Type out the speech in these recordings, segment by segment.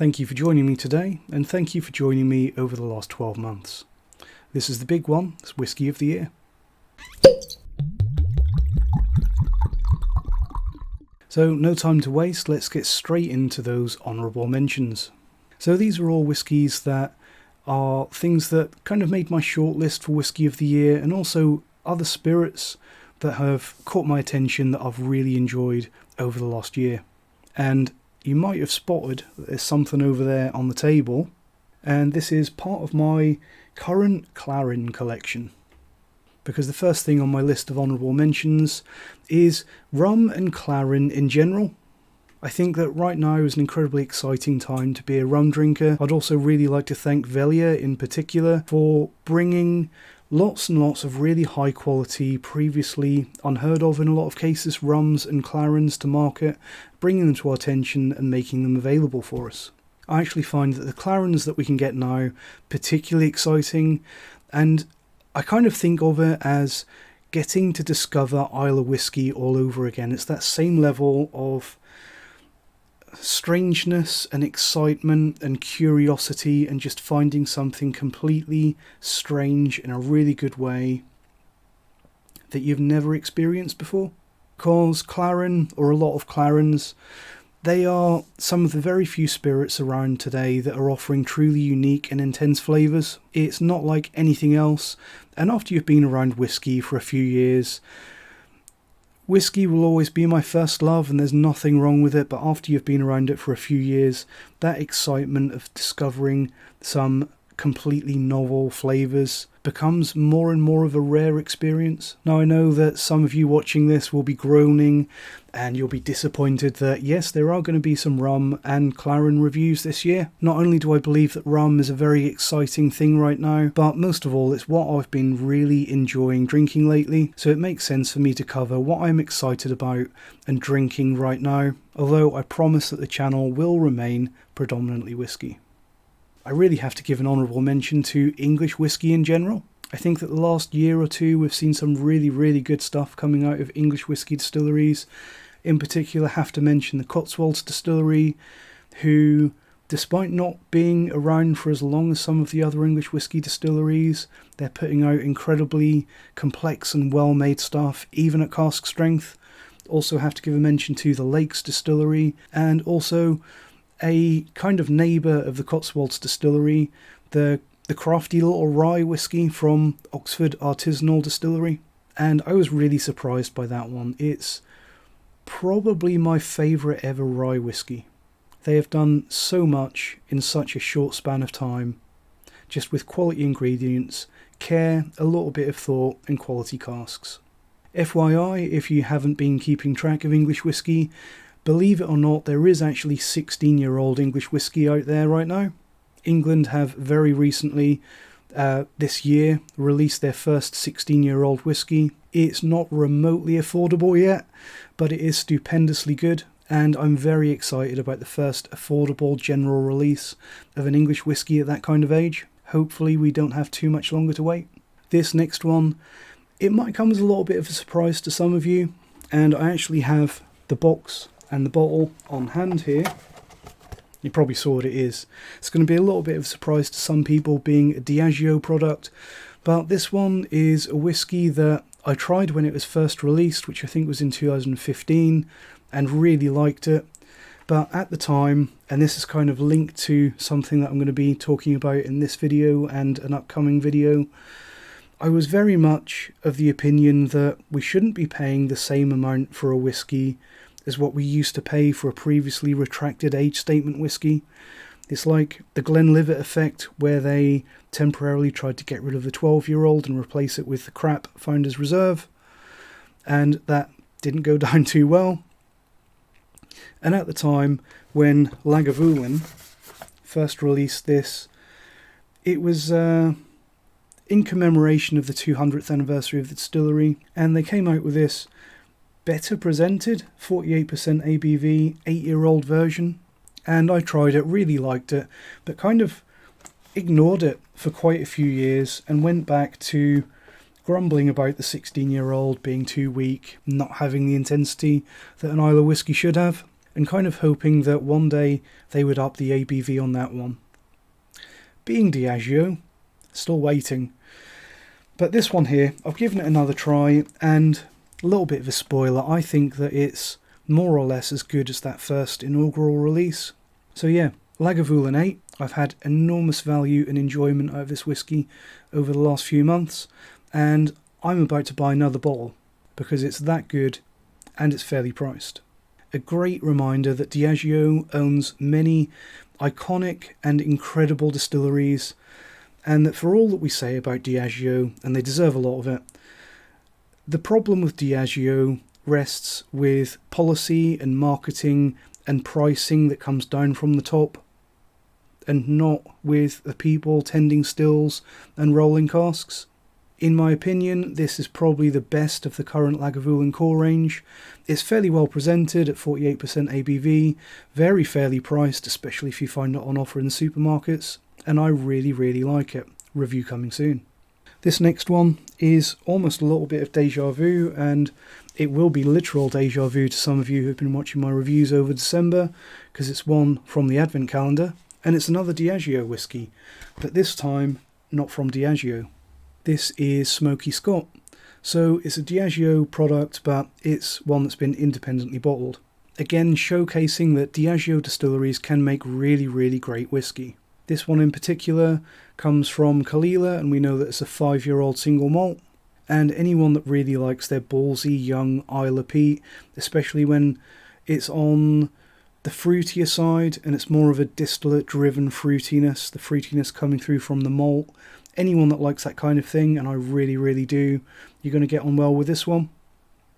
Thank you for joining me today, and thank you for joining me over the last 12 months. This is the big one, it's Whisky of the Year. So no time to waste, let's get straight into those honourable mentions. So these are all whiskies that are things that kind of made my shortlist for Whisky of the Year, and also other spirits that have caught my attention that I've really enjoyed over the last year. And you might have spotted that there's something over there on the table, and this is part of my current Clarin collection. Because the first thing on my list of honourable mentions is rum and Clarin in general. I think that right now is an incredibly exciting time to be a rum drinker. I'd also really like to thank Velia in particular for bringing lots and lots of really high quality, previously unheard of in a lot of cases, rums and Clarins to market, bringing them to our attention and making them available for us. I actually find that the Clarins that we can get now particularly exciting, and I kind of think of it as getting to discover Islay whiskey all over again. It's that same level of strangeness and excitement and curiosity, and just finding something completely strange in a really good way that you've never experienced before. Because Clarin, or a lot of Clarins, they are some of the very few spirits around today that are offering truly unique and intense flavours. It's not like anything else, and after you've been around whisky for a few years, whisky will always be my first love, and there's nothing wrong with it, but after you've been around it for a few years, that excitement of discovering some completely novel flavours becomes more and more of a rare experience. Now, I know that some of you watching this will be groaning, and you'll be disappointed that yes, there are going to be some rum and Clarin reviews this year. Not only do I believe that rum is a very exciting thing right now, but most of all, it's what I've been really enjoying drinking lately, so it makes sense for me to cover what I'm excited about and drinking right now, although I promise that the channel will remain predominantly whisky. I really have to give an honourable mention to English whisky in general. I think that the last year or two we've seen some really good stuff coming out of English whisky distilleries. In particular, have to mention the Cotswolds distillery, who, despite not being around for as long as some of the other English whisky distilleries, they're putting out incredibly complex and well-made stuff, even at cask strength. Also have to give a mention to the Lakes distillery, and also a kind of neighbour of the Cotswolds distillery, the crafty little rye whisky from Oxford Artisanal Distillery. And I was really surprised by that one. It's probably my favourite ever rye whisky. They have done so much in such a short span of time, just with quality ingredients, care, a little bit of thought, and quality casks. FYI, if you haven't been keeping track of English whisky, believe it or not, there is actually 16-year-old English whisky out there right now. England have very recently, this year, released their first 16-year-old whisky. It's not remotely affordable yet, but it is stupendously good, and I'm very excited about the first affordable general release of an English whisky at that kind of age. Hopefully we don't have too much longer to wait. This next one, it might come as a little bit of a surprise to some of you, and I actually have the box and the bottle on hand here. You probably saw what it is. It's going to be a little bit of a surprise to some people, being a Diageo product, but this one is a whisky that I tried when it was first released, which I think was in 2015, and really liked it. But at the time, and this is kind of linked to something that I'm going to be talking about in this video and an upcoming video, I was very much of the opinion that we shouldn't be paying the same amount for a whisky as what we used to pay for a previously retracted age statement whisky. It's like the Glenlivet effect, where they temporarily tried to get rid of the 12-year-old and replace it with the crap Founders Reserve, and that didn't go down too well. And at the time when Lagavulin first released this, it was in commemoration of the 200th anniversary of the distillery, and they came out with this better presented 48% ABV 8-year-old version, and I tried it, really liked it, but kind of ignored it for quite a few years and went back to grumbling about the 16-year-old being too weak, not having the intensity that an Islay whiskey should have. and kind of hoping that one day they would up the ABV on that one. Being Diageo, still waiting. But this one here, I've given it another try, and a little bit of a spoiler, I think that it's more or less as good as that first inaugural release. So yeah, Lagavulin 8, I've had enormous value and enjoyment out of this whiskey over the last few months, and I'm about to buy another bottle because it's that good and it's fairly priced. A great reminder that Diageo owns many iconic and incredible distilleries, and that for all that we say about Diageo, and they deserve a lot of it, the problem with Diageo rests with policy and marketing and pricing that comes down from the top, and not with the people tending stills and rolling casks. In my opinion, this is probably the best of the current Lagavulin core range. It's fairly well presented at 48% ABV, very fairly priced, especially if you find it on offer in the supermarkets, and I really, really like it. Review coming soon. This next one is almost a little bit of deja vu, and it will be literal deja vu to some of you who've been watching my reviews over December, because it's one from the Advent calendar, and it's another Diageo whiskey, but this time not from Diageo. This is Smoky Scott. So it's a Diageo product, but it's one that's been independently bottled. Again, showcasing that Diageo distilleries can make really, really great whiskey. This one in particular comes from Kalila, and we know that it's a 5-year-old single malt. And anyone that really likes their ballsy young Isla Peat, especially when it's on the fruitier side and it's more of a distillate-driven fruitiness, the fruitiness coming through from the malt, anyone that likes that kind of thing, and I really, really do, you're going to get on well with this one.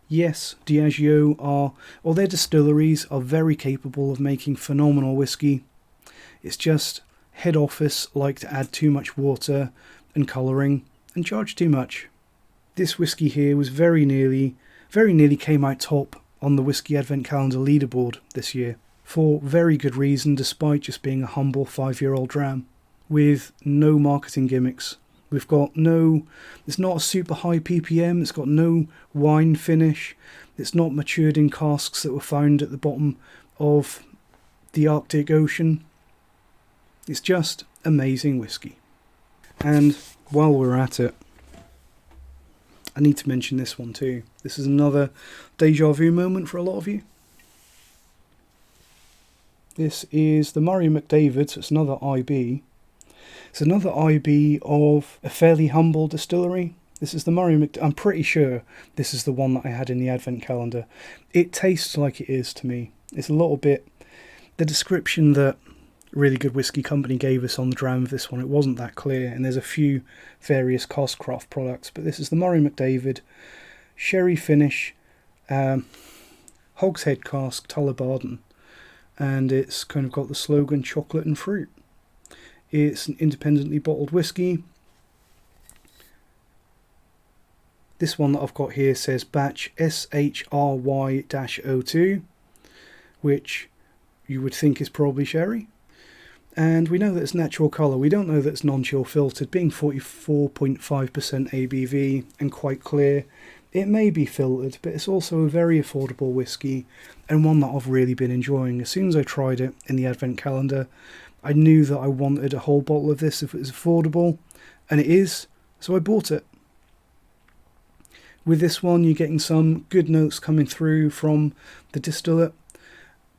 Yes, Diageo their distilleries are very capable of making phenomenal whiskey. It's just head office like to add too much water and colouring and charge too much. This whiskey here was very nearly came out top on the Whisky Advent Calendar leaderboard this year, for very good reason, despite just being a humble 5-year-old dram, with no marketing gimmicks. It's not a super high ppm, it's got no wine finish, it's not matured in casks that were found at the bottom of the Arctic Ocean. It's just amazing whiskey. And while we're at it, I need to mention this one too. This is another deja vu moment for a lot of you. This is the Murray McDavid, so it's another IB. It's another IB of a fairly humble distillery. This is the Murray McDavid. I'm pretty sure this is the one that I had in the Advent calendar. It tastes like it is to me. It's a little bit... The description that Really Good Whiskey Company gave us on the dram of this one, it wasn't that clear, and there's a few various Costcraft products, but this is the Murray McDavid sherry finish hogshead cask Tullibardine, and it's kind of got the slogan chocolate and fruit. It's an independently bottled whiskey. This one that I've got here says batch SHRY-02, which you would think is probably sherry. And we know that it's natural colour. We don't know that it's non-chill filtered. Being 44.5% ABV and quite clear, it may be filtered, but it's also a very affordable whiskey and one that I've really been enjoying. As soon as I tried it in the Advent calendar, I knew that I wanted a whole bottle of this if it was affordable, and it is, so I bought it. With this one, you're getting some good notes coming through from the distillate.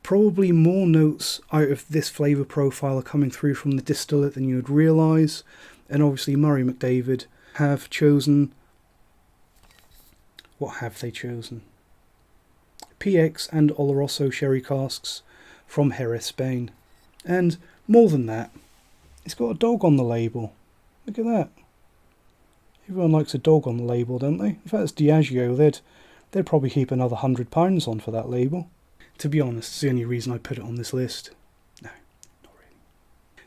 Probably more notes out of this flavour profile are coming through from the distillate than you would realise. And obviously Murray McDavid have chosen... What have they chosen? PX and Oloroso sherry casks from Jerez, Spain. And more than that, it's got a dog on the label. Look at that. Everyone likes a dog on the label, don't they? If that's Diageo, they'd probably keep another £100 on for that label. To be honest, it's the only reason I put it on this list. No, not really.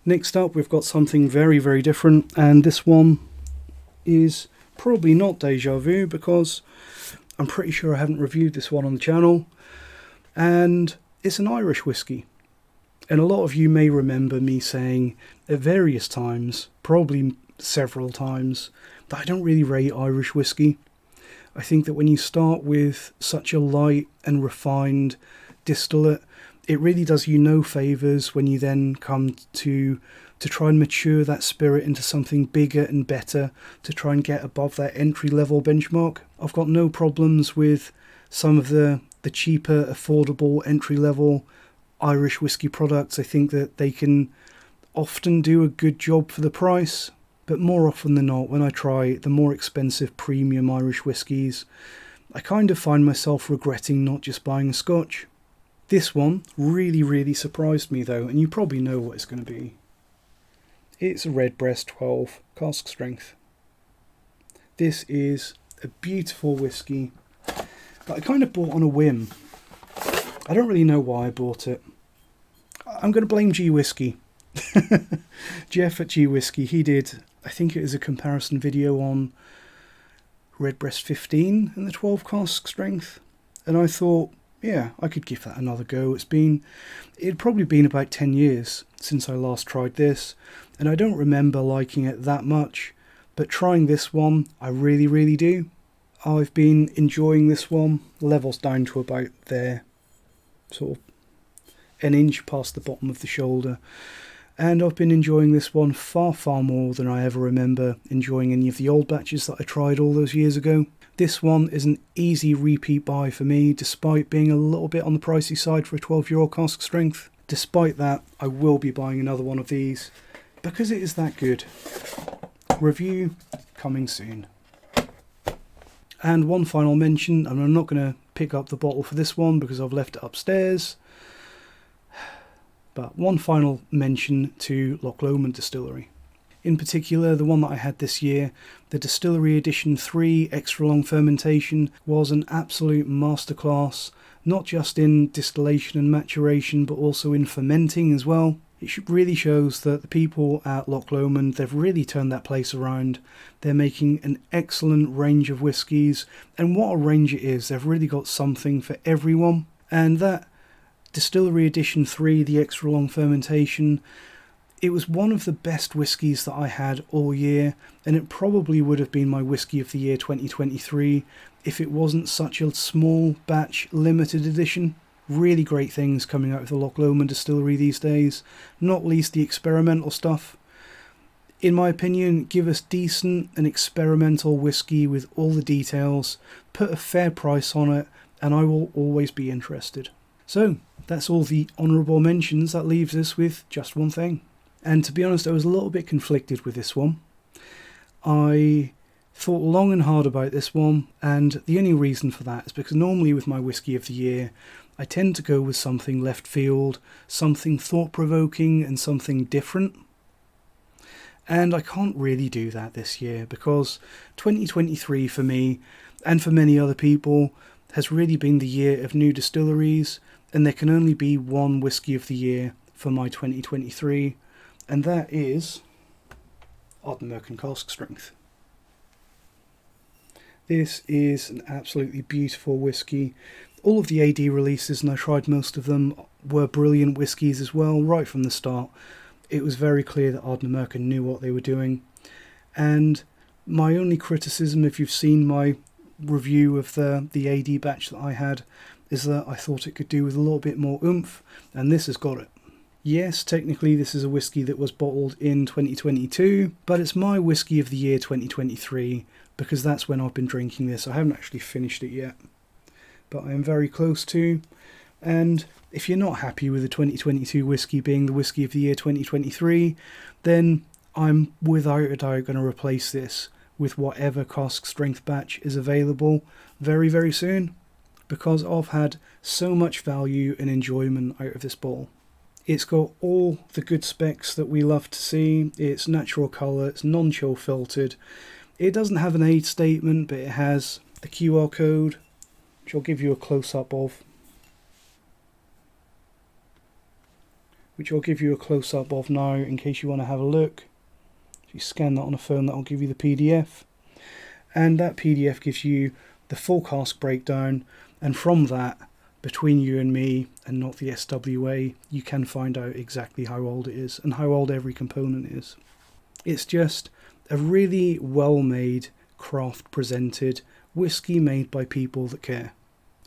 Next up, we've got something very, very different, and this one is probably not deja vu because I'm pretty sure I haven't reviewed this one on the channel, and it's an Irish whiskey. And a lot of you may remember me saying at various times, probably several times, that I don't really rate Irish whiskey. I think that when you start with such a light and refined distillate, It really does you no favours when you then come to try and mature that spirit into something bigger and better, to try and get above that entry-level benchmark. I've got no problems with some of the cheaper, affordable, entry-level Irish whiskey products. I think that they can often do a good job for the price, but more often than not, when I try the more expensive premium Irish whiskies, I kind of find myself regretting not just buying a Scotch. This one really, really surprised me though, and you probably know what it's going to be. It's a Redbreast 12 cask strength. This is a beautiful whiskey that I kind of bought on a whim. I don't really know why I bought it. I'm going to blame G Whisky. Jeff at G Whisky, he did, I think it was a comparison video on Redbreast 15 and the 12 cask strength, and I thought, yeah, I could give that another go. It'd probably been about 10 years since I last tried this, and I don't remember liking it that much, but trying this one, I really, really do. I've been enjoying this one. Levels down to about there, sort of an inch past the bottom of the shoulder, and I've been enjoying this one far, far more than I ever remember enjoying any of the old batches that I tried all those years ago. This one is an easy repeat buy for me, despite being a little bit on the pricey side for a 12-year-old cask strength. Despite that, I will be buying another one of these, because it is that good. Review coming soon. And one final mention, and I'm not going to pick up the bottle for this one because I've left it upstairs, but one final mention to Loch Lomond Distillery. In particular, the one that I had this year, the Distillery Edition 3 Extra Long Fermentation, was an absolute masterclass, not just in distillation and maturation, but also in fermenting as well. It really shows that the people at Loch Lomond, they've really turned that place around. They're making an excellent range of whiskies, and what a range it is. They've really got something for everyone. And that Distillery Edition 3, the Extra Long Fermentation, it was one of the best whiskies that I had all year, and it probably would have been my Whisky of the Year 2023 if it wasn't such a small batch limited edition. Really great things coming out of the Loch Lomond Distillery these days, not least the experimental stuff. In my opinion, give us decent and experimental whiskey with all the details, put a fair price on it, and I will always be interested. So, that's all the honourable mentions. That leaves us with just one thing. And to be honest, I was a little bit conflicted with this one. I thought long and hard about this one, and the only reason for that is because normally with my Whisky of the Year, I tend to go with something left field, something thought-provoking and something different. And I can't really do that this year because 2023 for me, and for many other people, has really been the year of new distilleries, and there can only be one Whisky of the Year for my 2023, and that is Ardnamurchan Cask Strength. This is an absolutely beautiful whiskey. All of the AD releases, and I tried most of them, were brilliant whiskies as well, right from the start. It was very clear that Ardnamurchan knew what they were doing. And my only criticism, if you've seen my review of the AD batch that I had, is that I thought it could do with a little bit more oomph, and this has got it. Yes, technically this is a whiskey that was bottled in 2022, but it's my Whisky of the Year 2023, because that's when I've been drinking this. I haven't actually finished it yet, but I am very close to. And if you're not happy with the 2022 whiskey being the Whisky of the Year 2023, then I'm without a doubt going to replace this with whatever cask strength batch is available very, very soon, because I've had so much value and enjoyment out of this bottle. It's got all the good specs that we love to see. It's natural colour, it's non-chill filtered. It doesn't have an age statement, but it has the QR code, which I'll give you a close-up of. Now in case you want to have a look. If you scan that on a phone, that'll give you the PDF. And that PDF gives you the full cask breakdown, and from that, between you and me and not the SWA, you can find out exactly how old it is and how old every component is. It's just a really well-made, craft-presented whiskey made by people that care.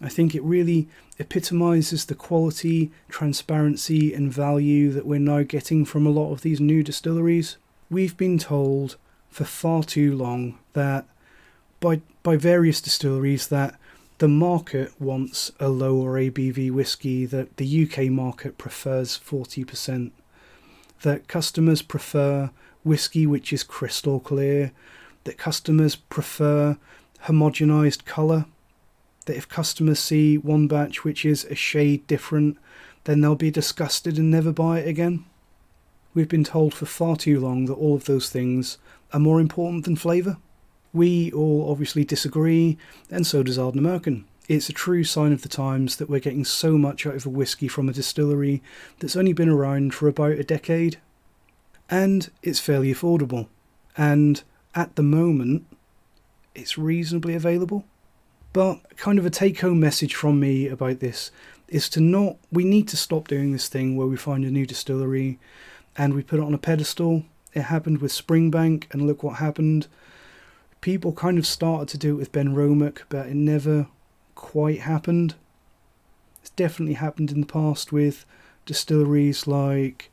I think it really epitomises the quality, transparency and value that we're now getting from a lot of these new distilleries. We've been told for far too long that by various distilleries that the market wants a lower ABV whiskey, that the UK market prefers 40%, that customers prefer whiskey which is crystal clear, that customers prefer homogenised colour, that if customers see one batch which is a shade different, then they'll be disgusted and never buy it again. We've been told for far too long that all of those things are more important than flavour. We all obviously disagree, and so does Ardnamurchan. It's a true sign of the times that we're getting so much out of a whiskey from a distillery that's only been around for about a decade. And it's fairly affordable. And at the moment, it's reasonably available. But kind of a take-home message from me about this is we need to stop doing this thing where we find a new distillery and we put it on a pedestal. It happened with Springbank, and look what happened. People kind of started to do it with Ben Romack, but it never quite happened. It's definitely happened in the past with distilleries like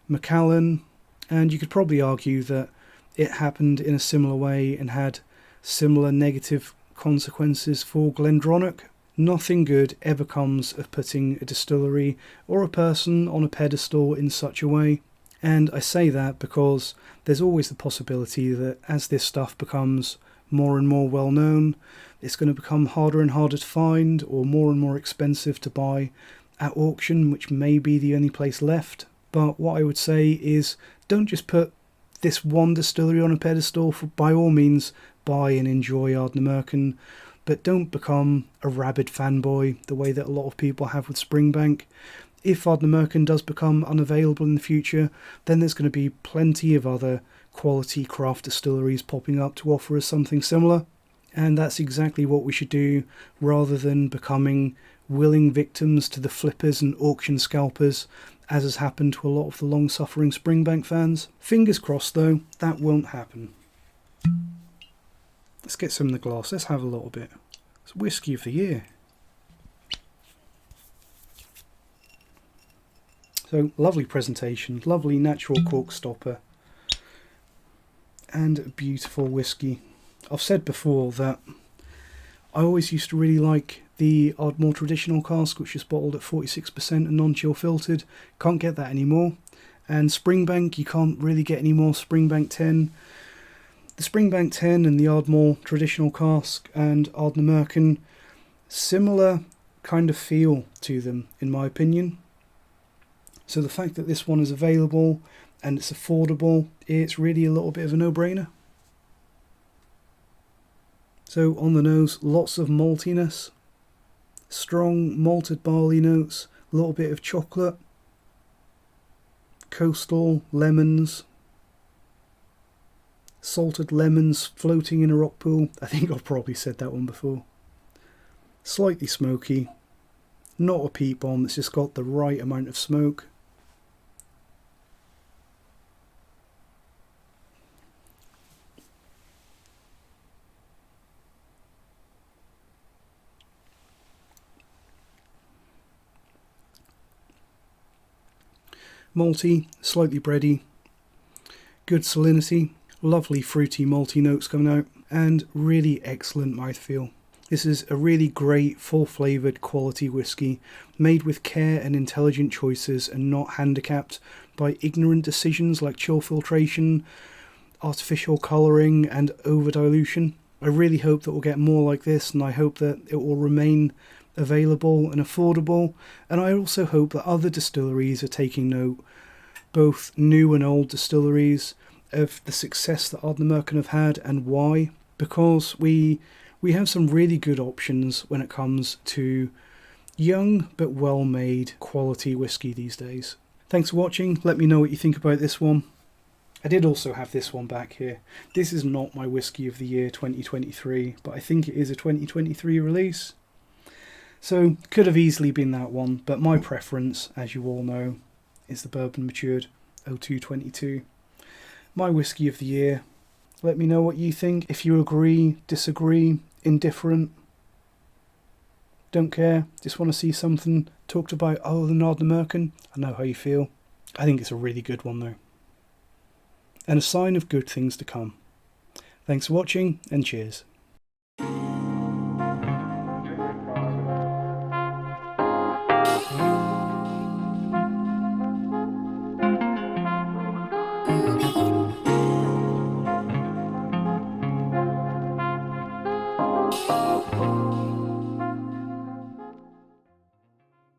Macallan, and you could probably argue that it happened in a similar way and had similar negative consequences for Glendronach. Nothing good ever comes of putting a distillery or a person on a pedestal in such a way. And I say that because there's always the possibility that as this stuff becomes more and more well known, it's going to become harder and harder to find, or more and more expensive to buy at auction, which may be the only place left. But what I would say is, don't just put this one distillery on a pedestal. By all means, buy and enjoy Ardnamurchan, but don't become a rabid fanboy the way that a lot of people have with Springbank. If Ardnamurchan does become unavailable in the future, then there's going to be plenty of other quality craft distilleries popping up to offer us something similar. And that's exactly what we should do, rather than becoming willing victims to the flippers and auction scalpers, as has happened to a lot of the long-suffering Springbank fans. Fingers crossed, though, that won't happen. Let's get some in the glass. Let's have a little bit. It's Whisky of the Year. So, lovely presentation, lovely natural cork stopper, and a beautiful whiskey. I've said before that I always used to really like the Ardmore traditional cask, which is bottled at 46% and non-chill filtered. Can't get that anymore. And Springbank, you can't really get any more Springbank 10. The Springbank 10 and the Ardmore traditional cask and Ardnamurchan, similar kind of feel to them, in my opinion. So the fact that this one is available and it's affordable, it's really a little bit of a no-brainer. So on the nose, lots of maltiness, strong malted barley notes, a little bit of chocolate, coastal lemons, salted lemons floating in a rock pool. I think I've probably said that one before. Slightly smoky, not a peat bomb, it's just got the right amount of smoke. Malty, slightly bready, good salinity, lovely fruity malty notes coming out, and really excellent mouthfeel. This is a really great, full-flavoured quality whiskey, made with care and intelligent choices and not handicapped by ignorant decisions like chill filtration, artificial colouring and over-dilution. I really hope that we'll get more like this, and I hope that it will remain available and affordable, and I also hope that other distilleries are taking note, both new and old distilleries, of the success that Ardnamurchan have had and why, because we have some really good options when it comes to young but well-made quality whiskey these days. Thanks for watching. Let me know what you think about this one. I did also have this one back here. This is not my Whisky of the Year 2023, but I think it is a 2023 release. So, could have easily been that one, but my preference, as you all know, is the Bourbon Matured 0222. My Whisky of the Year. Let me know what you think, if you agree, disagree, indifferent. don't care, just want to see something talked about other than Ardnamurchan, I know how you feel. I think it's a really good one though. And a sign of good things to come. Thanks for watching, and cheers.